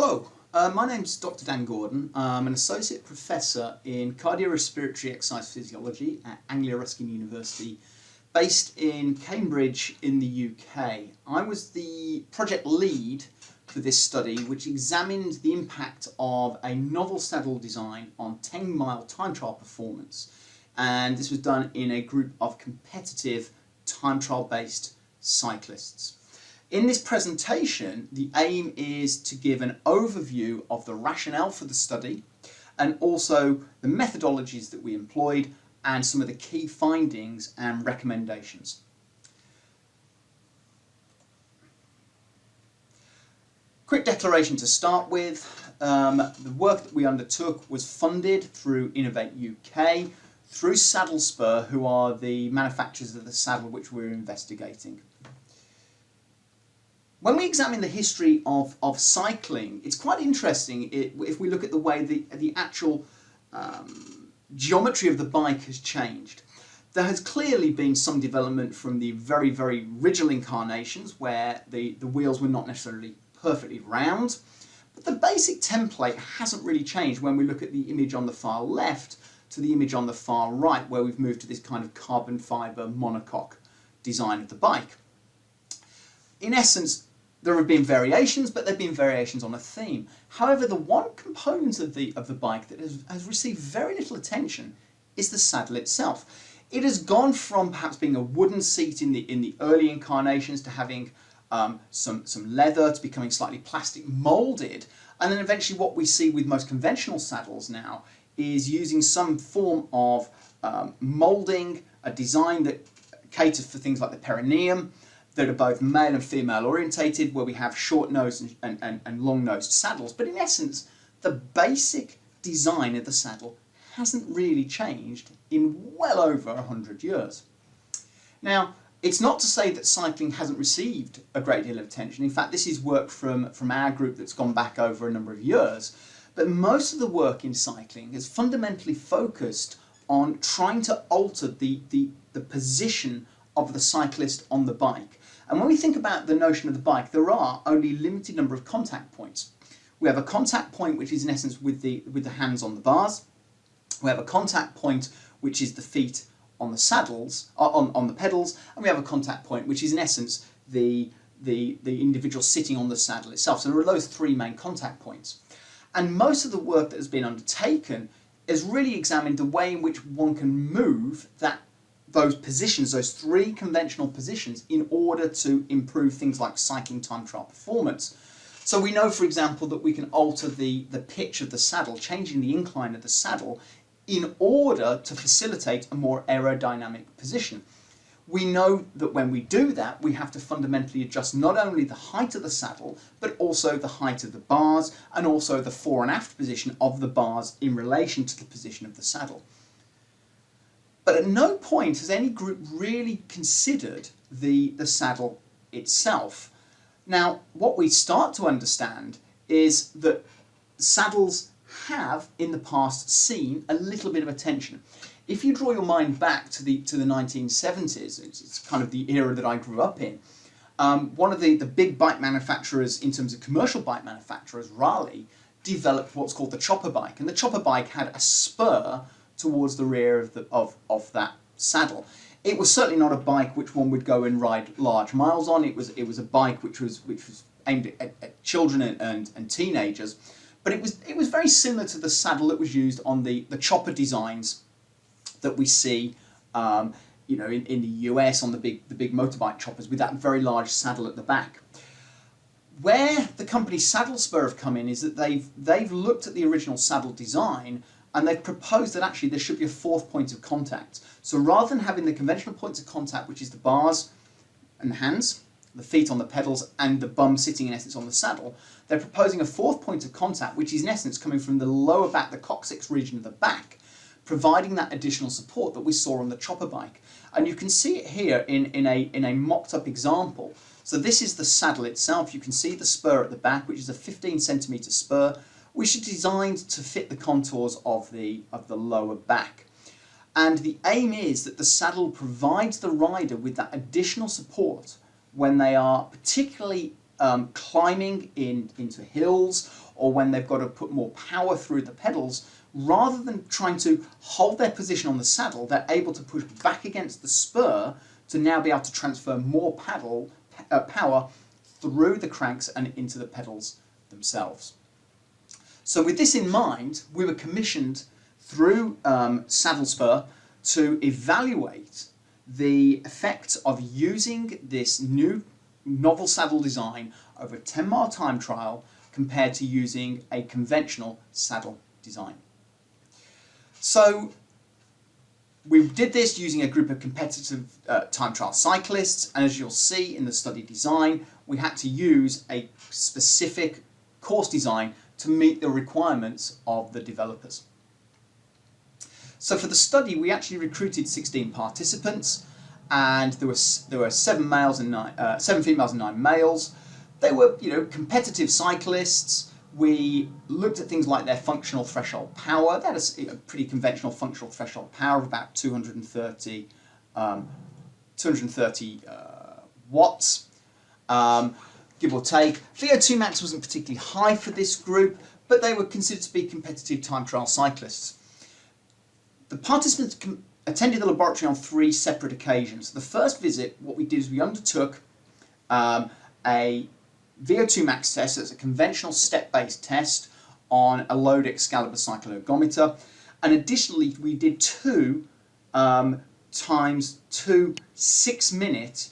Hello, my name's Dr. Dan Gordon. I'm an Associate Professor in Cardiorespiratory Exercise Physiology at Anglia Ruskin University, based in Cambridge in the UK. I was the project lead for this study, which examined the impact of a novel saddle design on 10-mile time trial performance. And this was done in a group of competitive time trial based cyclists. In this presentation, the aim is to give an overview of the rationale for the study and also the methodologies that we employed and some of the key findings and recommendations. Quick declaration to start with. The work that we undertook was funded through Innovate UK, through SaddleSpur, who are the manufacturers of the saddle which we're investigating. When we examine the history of cycling, it's quite interesting if we look at the way the actual geometry of the bike has changed. There has clearly been some development from the very, very original incarnations where the wheels were not necessarily perfectly round, but the basic template hasn't really changed when we look at the image on the far left to the image on the far right, where we've moved to this kind of carbon fibre monocoque design of the bike. In essence, there have been variations, but there have been variations on a theme. However, the one component of the bike that has received very little attention is the saddle itself. It has gone from perhaps being a wooden seat in the early incarnations to having some leather, to becoming slightly plastic moulded, and then eventually what we see with most conventional saddles now is using some form of moulding, a design that caters for things like the perineum, that are both male and female orientated, where we have short-nosed and long-nosed saddles. But in essence, the basic design of the saddle hasn't really changed in well over 100 years. Now, it's not to say that cycling hasn't received a great deal of attention. In fact, this is work from our group that's gone back over a number of years. But most of the work in cycling has fundamentally focused on trying to alter the position of the cyclist on the bike. And when we think about the notion of the bike, there are only a limited number of contact points. We have a contact point which is in essence with the hands on the bars. We have a contact point which is the feet on the saddles, on the pedals, and we have a contact point which is in essence the individual sitting on the saddle itself. So there are those three main contact points. And most of the work that has been undertaken has really examined the way in which one can move those positions, those three conventional positions, in order to improve things like cycling time trial performance. So we know, for example, that we can alter the pitch of the saddle, changing the incline of the saddle in order to facilitate a more aerodynamic position. We know that when we do that, we have to fundamentally adjust not only the height of the saddle, but also the height of the bars, and also the fore and aft position of the bars in relation to the position of the saddle. But at no point has any group really considered the saddle itself. Now, what we start to understand is that saddles have in the past seen a little bit of attention. If you draw your mind back to the 1970s, it's kind of the era that I grew up in, one of the big bike manufacturers in terms of commercial bike manufacturers, Raleigh, developed what's called the chopper bike. And the chopper bike had a spur towards the rear of that saddle. It was certainly not a bike which one would go and ride large miles on. It was a bike which was aimed at children and teenagers, but it was very similar to the saddle that was used on the chopper designs that we see in the US on the big motorbike choppers with that very large saddle at the back. Where the company SaddleSpur have come in is that they've looked at the original saddle design, and they've proposed that actually there should be a fourth point of contact. So rather than having the conventional points of contact, which is the bars and the hands, the feet on the pedals, and the bum sitting in essence on the saddle, they're proposing a fourth point of contact, which is in essence coming from the lower back, the coccyx region of the back, providing that additional support that we saw on the chopper bike. And you can see it here in a mocked up example. So this is the saddle itself. You can see the spur at the back, which is a 15-centimetre spur, which is designed to fit the contours of the lower back. And the aim is that the saddle provides the rider with that additional support when they are particularly climbing into hills, or when they've got to put more power through the pedals, rather than trying to hold their position on the saddle, they're able to push back against the spur to now be able to transfer more power through the cranks and into the pedals themselves. So with this in mind, we were commissioned through SaddleSpur to evaluate the effects of using this new novel saddle design over a 10-mile time trial compared to using a conventional saddle design. So we did this using a group of competitive time trial cyclists, and as you'll see in the study design, we had to use a specific course design to meet the requirements of the developers. So for the study, we actually recruited 16 participants, and there were 7 females and 9 males. They were, competitive cyclists. We looked at things like their functional threshold power. That is a pretty conventional functional threshold power of about 230 watts, give or take. VO2 max wasn't particularly high for this group, but they were considered to be competitive time trial cyclists. The participants attended the laboratory on 3 separate occasions. The first visit, what we did is we undertook a VO2 max test. That's a conventional step-based test on a load Excalibur cycloergometer, and additionally we did 2 times 2 6-minute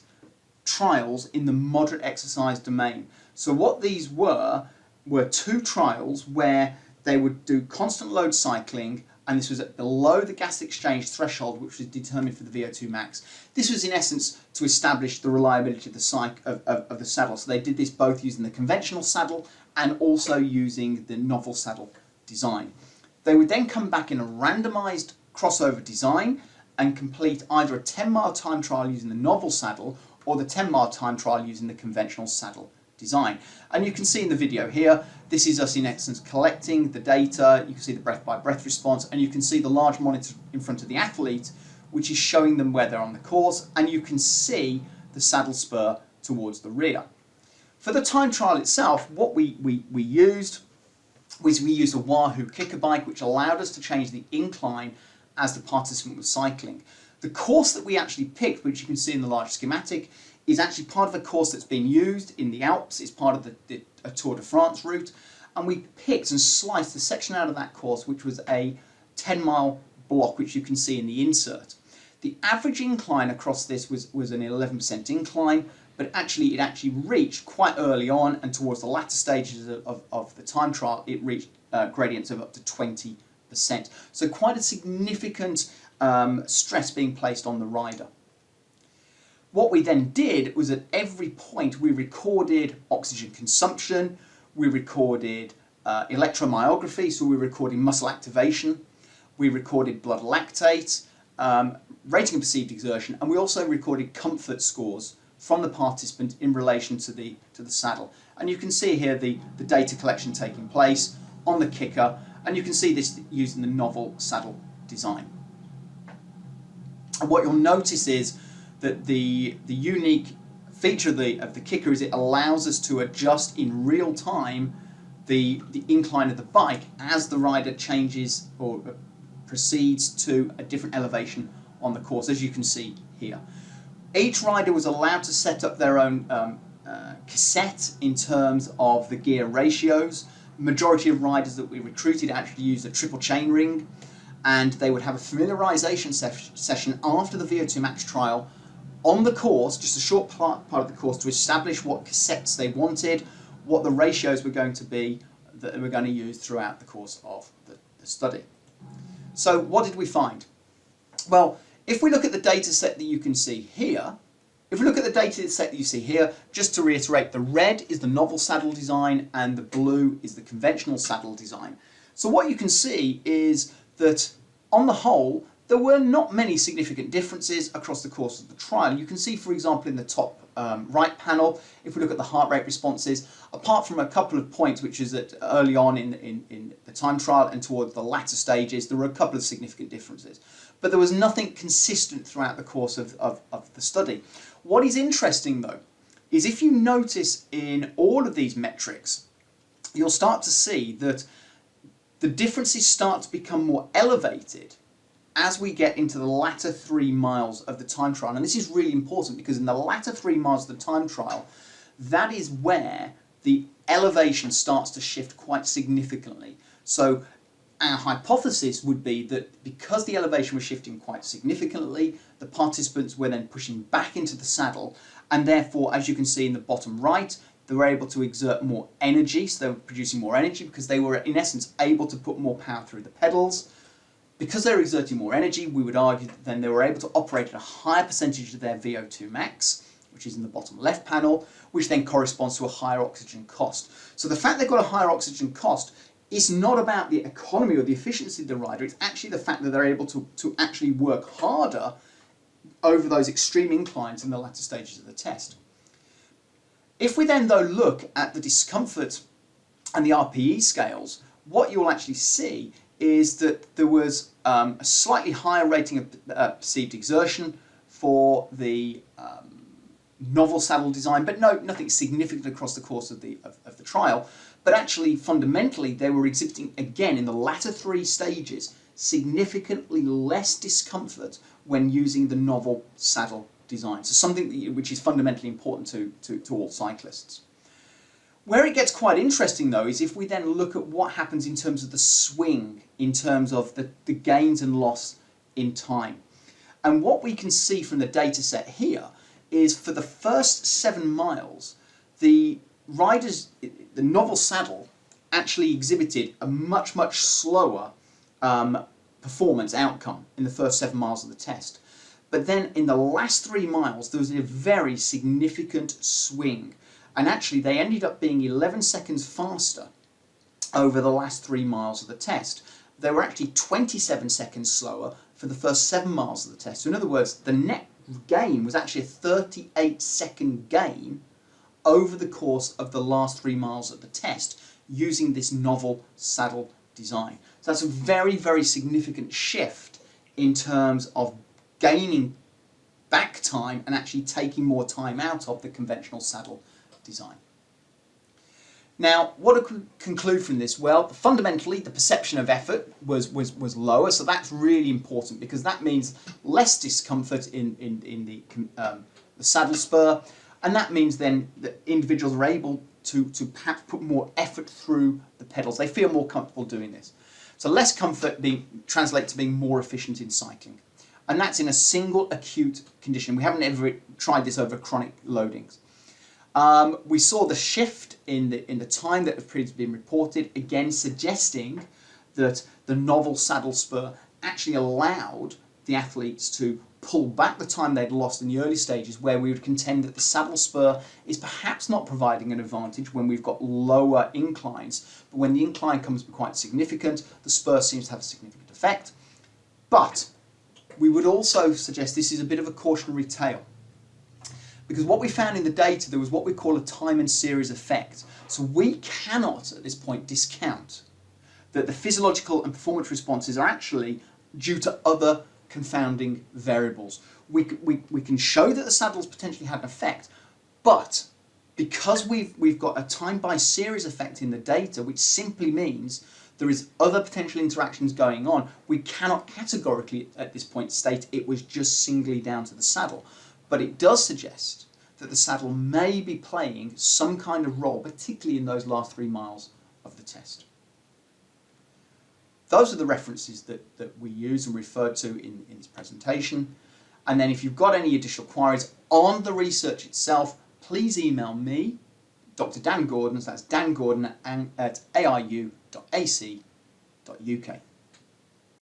trials in the moderate exercise domain. So what these were 2 trials where they would do constant load cycling, and this was at below the gas exchange threshold, which was determined for the VO2 max. This was in essence to establish the reliability of the saddle. So they did this both using the conventional saddle and also using the novel saddle design. They would then come back in a randomized crossover design and complete either a 10-mile time trial using the novel saddle or the 10-mile time trial using the conventional saddle design. And you can see in the video here, this is us in essence collecting the data. You can see the breath by breath response, and you can see the large monitor in front of the athlete, which is showing them where they're on the course, and you can see the saddle spur towards the rear. For the time trial itself, what we used was we used a Wahoo kicker bike, which allowed us to change the incline as the participant was cycling. The course that we actually picked, which you can see in the large schematic, is actually part of a course that's been used in the Alps. It's part of the Tour de France route, and we picked and sliced a section out of that course, which was a 10-mile block, which you can see in the insert. The average incline across this was an 11% incline, but it actually reached quite early on, and towards the latter stages of the time trial, it reached gradients of up to 20%. So quite a significant stress being placed on the rider. What we then did was at every point we recorded oxygen consumption, we recorded electromyography, so we recorded muscle activation, we recorded blood lactate, rating of perceived exertion, and we also recorded comfort scores from the participant in relation to the saddle. And you can see here the data collection taking place on the kicker, and you can see this using the novel saddle design. And what you'll notice is that the unique feature of the kicker is it allows us to adjust in real time the incline of the bike as the rider changes or proceeds to a different elevation on the course, as you can see here. Each rider was allowed to set up their own cassette in terms of the gear ratios. Majority of riders that we recruited actually used a triple chain ring, and they would have a familiarization session after the VO2 max trial on the course, just a short part of the course, to establish what cassettes they wanted, what the ratios were going to be that they were going to use throughout the course of the study. So what did we find? Well, if we look at the data set that you can see here, just to reiterate, the red is the novel saddle design and the blue is the conventional saddle design. So what you can see is that on the whole, there were not many significant differences across the course of the trial. You can see, for example, in the top right panel, if we look at the heart rate responses, apart from a couple of points, which is that early on in the time trial and towards the latter stages, there were a couple of significant differences. But there was nothing consistent throughout the course of the study. What is interesting, though, is if you notice in all of these metrics, you'll start to see that the differences start to become more elevated as we get into the latter 3 miles of the time trial. And this is really important because in the latter 3 miles of the time trial, that is where the elevation starts to shift quite significantly. So our hypothesis would be that because the elevation was shifting quite significantly, the participants were then pushing back into the saddle, and therefore, as you can see in the bottom right, they were able to exert more energy, so they were producing more energy because they were in essence able to put more power through the pedals. Because they were exerting more energy, we would argue that then they were able to operate at a higher percentage of their VO2 max, which is in the bottom left panel, which then corresponds to a higher oxygen cost. So the fact they've got a higher oxygen cost is not about the economy or the efficiency of the rider, it's actually the fact that they're able to actually work harder over those extreme inclines in the latter stages of the test. If we then though look at the discomfort and the RPE scales, what you'll actually see is that there was a slightly higher rating of perceived exertion for the novel saddle design, but nothing significant across the course of the trial. But actually, fundamentally, they were exhibiting, again, in the latter 3 stages, significantly less discomfort when using the novel saddle design. So something which is fundamentally important to all cyclists. Where it gets quite interesting, though, is if we then look at what happens in terms of the swing, in terms of the gains and loss in time. And what we can see from the data set here is for the first 7 miles, the riders, the novel saddle actually exhibited a much slower performance outcome in the first 7 miles of the test. But then in the last 3 miles, there was a very significant swing. And actually, they ended up being 11 seconds faster over the last 3 miles of the test. They were actually 27 seconds slower for the first 7 miles of the test. So in other words, the net gain was actually a 38-second gain over the course of the last 3 miles of the test using this novel saddle design. So that's a very significant shift in terms of gaining back time and actually taking more time out of the conventional saddle design. Now, what to conclude from this? Well, fundamentally, the perception of effort was lower, so that's really important because that means less discomfort in the SaddleSpur, and that means then that individuals are able to perhaps put more effort through the pedals. They feel more comfortable doing this. So less comfort translates to being more efficient in cycling. And that's in a single acute condition. We haven't ever tried this over chronic loadings. We saw the shift in the time that had previously been reported, again suggesting that the novel SaddleSpur actually allowed the athletes to pull back the time they'd lost in the early stages, where we would contend that the SaddleSpur is perhaps not providing an advantage when we've got lower inclines, but when the incline comes to be quite significant, the spur seems to have a significant effect. But we would also suggest this is a bit of a cautionary tale, because what we found in the data, there was what we call a time and series effect. So we cannot at this point discount that the physiological and performance responses are actually due to other confounding variables. We can show that the saddles potentially had an effect, but because we've got a time by series effect in the data, which simply means there is other potential interactions going on, we cannot categorically at this point state it was just singly down to the saddle. But it does suggest that the saddle may be playing some kind of role, particularly in those last 3 miles of the test. Those are the references that we use and referred to in this presentation. And then if you've got any additional queries on the research itself, please email me, Dr. Dan Gordon, so that's Dan Gordon at aiu.ac.uk.